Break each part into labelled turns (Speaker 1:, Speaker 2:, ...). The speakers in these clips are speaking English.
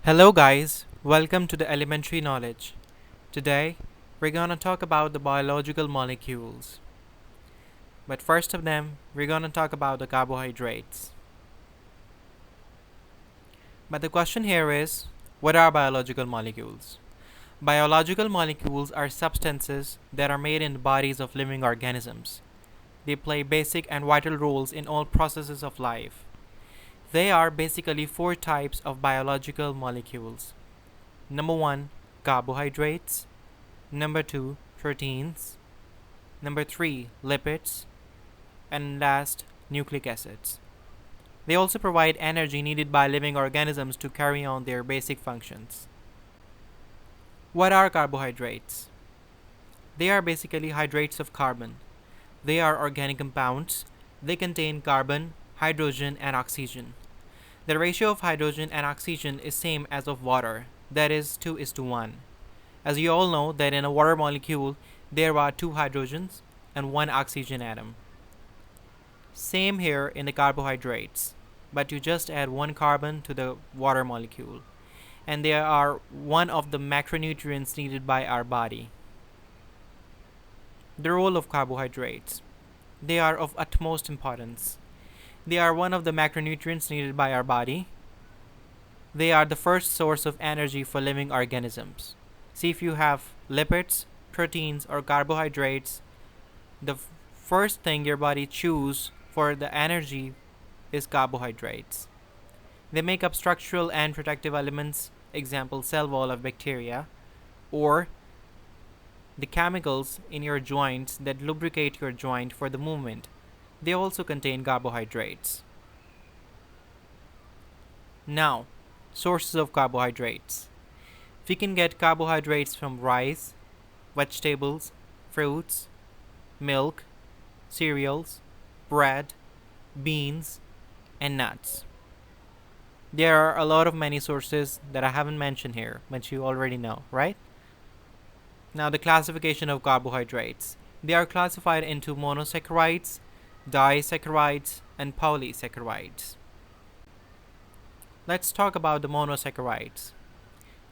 Speaker 1: Hello guys, welcome to the elementary knowledge. Today we're gonna talk about the biological molecules. But first of them, we're gonna talk about the carbohydrates. But the question here is, what are biological molecules? Biological molecules are substances that are made in the bodies of living organisms. They play basic and vital roles in all processes of life. They are basically four types of biological molecules. Number 1, carbohydrates. Number 2, proteins. Number 3, lipids. And last, nucleic acids. They also provide energy needed by living organisms to carry on their basic functions. What are carbohydrates? They are basically hydrates of carbon. They are organic compounds. They contain carbon, hydrogen, and oxygen. The ratio of hydrogen and oxygen is same as of water, that is 2:1. As you all know that in a water molecule there are 2 hydrogens and 1 oxygen atom. Same here in the carbohydrates, but you just add 1 carbon to the water molecule, and they are one of the macronutrients needed by our body. The role of carbohydrates. They are of utmost importance. They are one of the macronutrients needed by our body. They are the first source of energy for living organisms. See, if you have lipids, proteins, or carbohydrates, the first thing your body chooses for the energy is carbohydrates. They make up structural and protective elements, example cell wall of bacteria, or the chemicals in your joints that lubricate your joint for the movement. They also contain carbohydrates. Now, sources of carbohydrates. We can get carbohydrates from rice, vegetables, fruits, milk, cereals, bread, beans, and nuts. There are a lot of many sources that I haven't mentioned here, but you already know, right? Now, the classification of carbohydrates. They are classified into monosaccharides, disaccharides, and polysaccharides. Let's talk about the monosaccharides.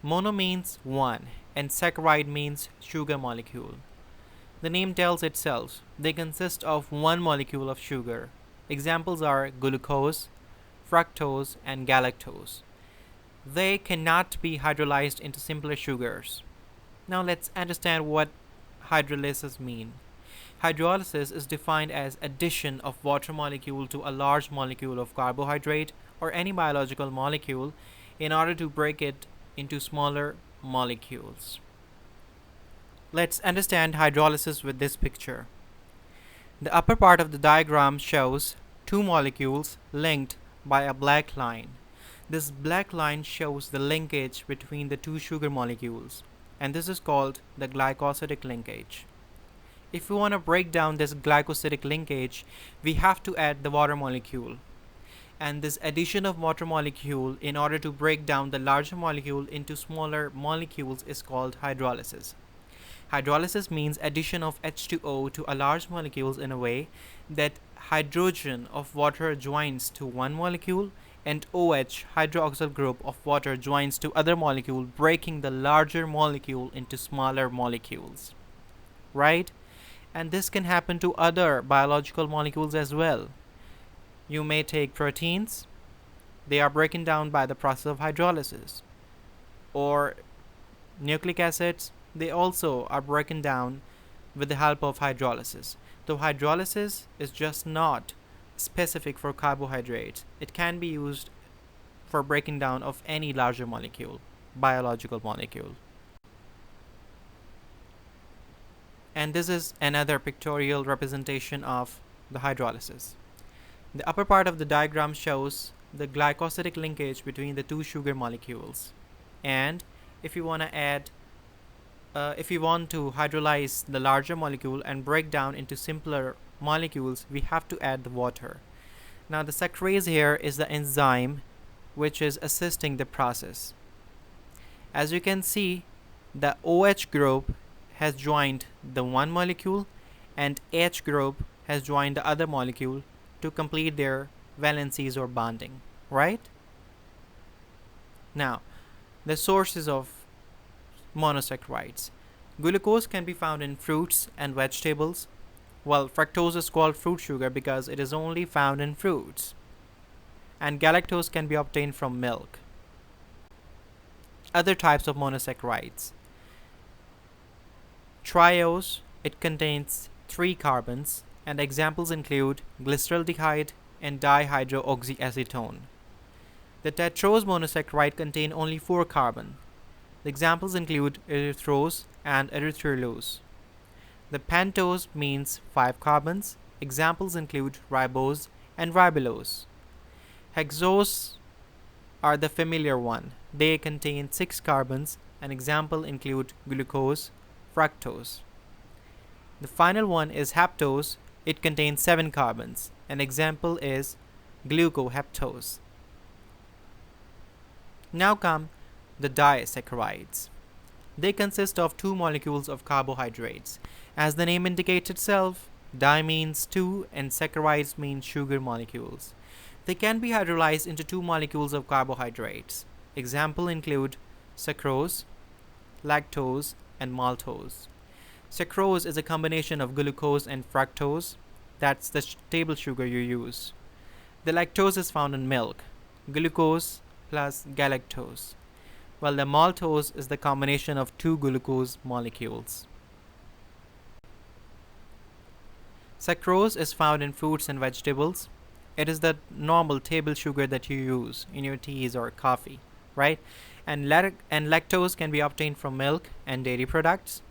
Speaker 1: Mono means one, and saccharide means sugar molecule. The name tells itself, they consist of one molecule of sugar. Examples are glucose, fructose, and galactose. They cannot be hydrolyzed into simpler sugars. Now let's understand what hydrolysis means. Hydrolysis is defined as addition of water molecule to a large molecule of carbohydrate or any biological molecule in order to break it into smaller molecules. Let's understand hydrolysis with this picture. The upper part of the diagram shows 2 molecules linked by a black line. This black line shows the linkage between the 2 sugar molecules, and this is called the glycosisdic linkage. If we want to break down this glycosisdic linkage, we have to add the water molecule. And this addition of water molecule in order to break down the larger molecule into smaller molecules is called hydrolysis. Hydrolysis means addition of H2O to a large molecules in a way that hydrogen of water joins to one molecule and OH hydroxyl group of water joins to other molecule, breaking the larger molecule into smaller molecules. Right? And this can happen to other biological molecules as well. You may take proteins, they are broken down by the process of hydrolysis. Or nucleic acids, they also are broken down with the help of hydrolysis. Though hydrolysis is just not specific for carbohydrates, it can be used for breaking down of any larger molecule, biological molecule. And this is another pictorial representation of the hydrolysis. The upper part of the diagram shows the glycosidic linkage between the 2 sugar molecules. And if you want to hydrolyze the larger molecule and break down into simpler molecules, we have to add the water. Now the saccharase here is the enzyme which is assisting the process. As you can see, the OH group has joined the one molecule and H group has joined the other molecule to complete their valencies or bonding, right? Now, The sources of monosaccharides. Glucose can be found in fruits and vegetables, while fructose is called fruit sugar because it is only found in fruits. And galactose can be obtained from milk. Other types of monosaccharides. Triose, it contains 3 carbons, and examples include glyceraldehyde and dihydroxyacetone. The tetrose monosaccharide contain only 4 carbon. The examples include erythrose and erythrulose. The pentose means 5 carbons. Examples include ribose and ribulose. Hexose are the familiar one. They contain 6 carbons. An example include glucose, fructose. The final one is haptose. It contains 7 carbons. An example is glucohaptose. Now come the disaccharides. They consist of 2 molecules of carbohydrates. As the name indicates itself, di means 2 and saccharides mean sugar molecules. They can be hydrolyzed into 2 molecules of carbohydrates. Example include sucrose, lactose, and maltose. Sucrose is a combination of glucose and fructose. That's the table sugar you use. The lactose is found in milk, glucose plus galactose, while the maltose is the combination of 2 glucose molecules. Sucrose is found in fruits and vegetables. It is the normal table sugar that you use in your teas or coffee, right? And lactose can be obtained from milk and dairy products,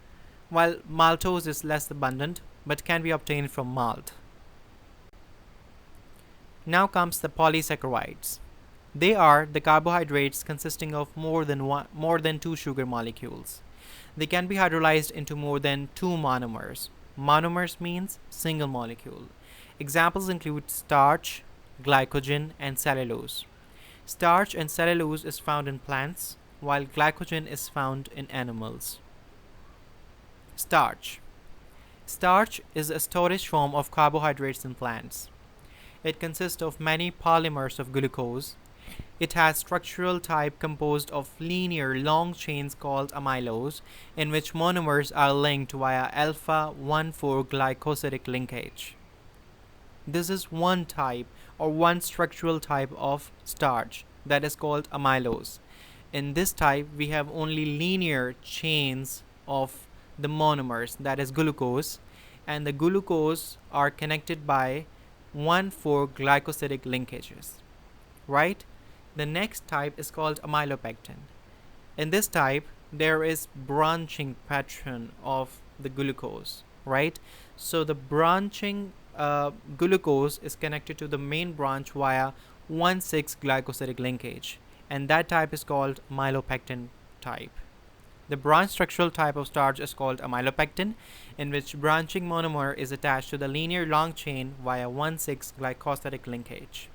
Speaker 1: while maltose is less abundant but can be obtained from malt. Now comes the polysaccharides. They are the carbohydrates consisting of more than 2 sugar molecules. They can be hydrolyzed into more than 2 monomers. Monomers means single molecule. Examples include starch, glycogen, and cellulose. Starch and cellulose is found in plants, while glycogen is found in animals. Starch. Starch is a storage form of carbohydrates in plants. It consists of many polymers of glucose. It has structural type composed of linear long chains called amylose, in which monomers are linked via alpha-1,4-glycosidic linkage. This is one type or one structural type of starch that is called amylose. In this type, we have only linear chains of the monomers, that is glucose, and the glucose are connected by 1,4-glycosidic linkages, right? The next type is called amylopectin. In this type, there is branching pattern of the glucose, right? So the branching glucose is connected to the main branch via 1,6-glycosidic linkage, and that type is called amylopectin type. The branch structural type of starch is called amylopectin, in which branching monomer is attached to the linear long chain via 1,6-glycosidic linkage.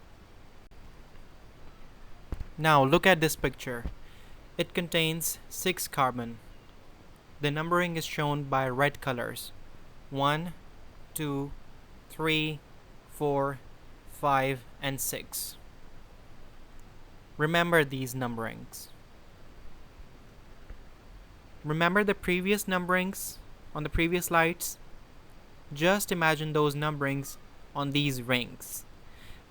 Speaker 1: Now look at this picture. It contains 6 carbon. The numbering is shown by red colors. 1, 2, 3, 4, 5, and 6. Remember these numberings. Remember the previous numberings on the previous slides? Just imagine those numberings on these rings.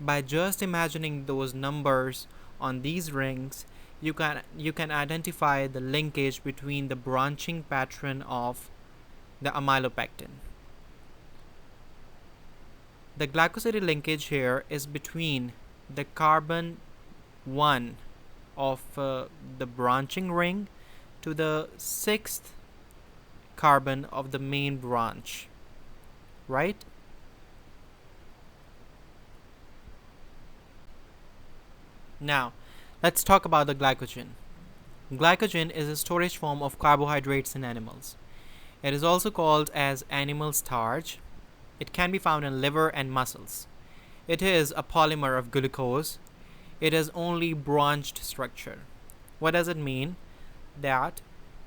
Speaker 1: By just imagining those numbers on these rings, you can identify the linkage between the branching pattern of the amylopectin. The glycosidic linkage here is between the carbon 1 of the branching ring to the 6th carbon of the main branch, right? Now, let's talk about the glycogen. Glycogen is a storage form of carbohydrates in animals. It is also called as animal starch. It can be found in liver and muscles. It is a polymer of glucose. It has only branched structure. What does it mean? That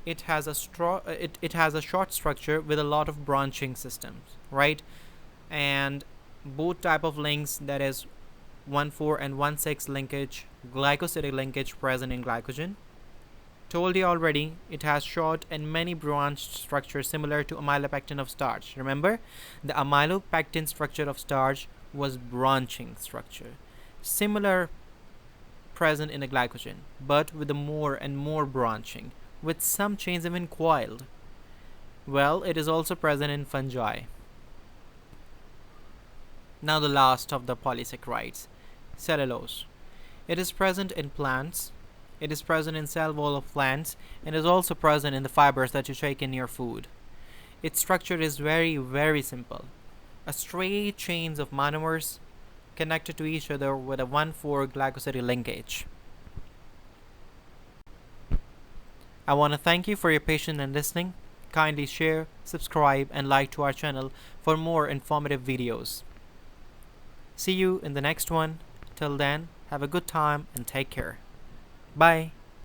Speaker 1: it has a short structure with a lot of branching systems, right? And both type of links, that is 1,4 and 1,6 linkage, glycosidic linkage present in glycogen, Told you already, it has short and many branched structures similar to amylopectin of starch. Remember, the amylopectin structure of starch was branching structure, similar present in a glycogen, but with a more and more branching, with some chains even coiled. Well, it is also present in fungi. Now the last of the polysaccharides, cellulose. It is present in plants. It is present in cell wall of plants and is also present in the fibers that you take in your food. Its structure is very, very simple. A straight chains of monomers connected to each other with a 1,4 glycosidic linkage. I want to thank you for your patience and listening. Kindly share, subscribe, and like to our channel for more informative videos. See you in the next one. Till then, have a good time and take care. Bye.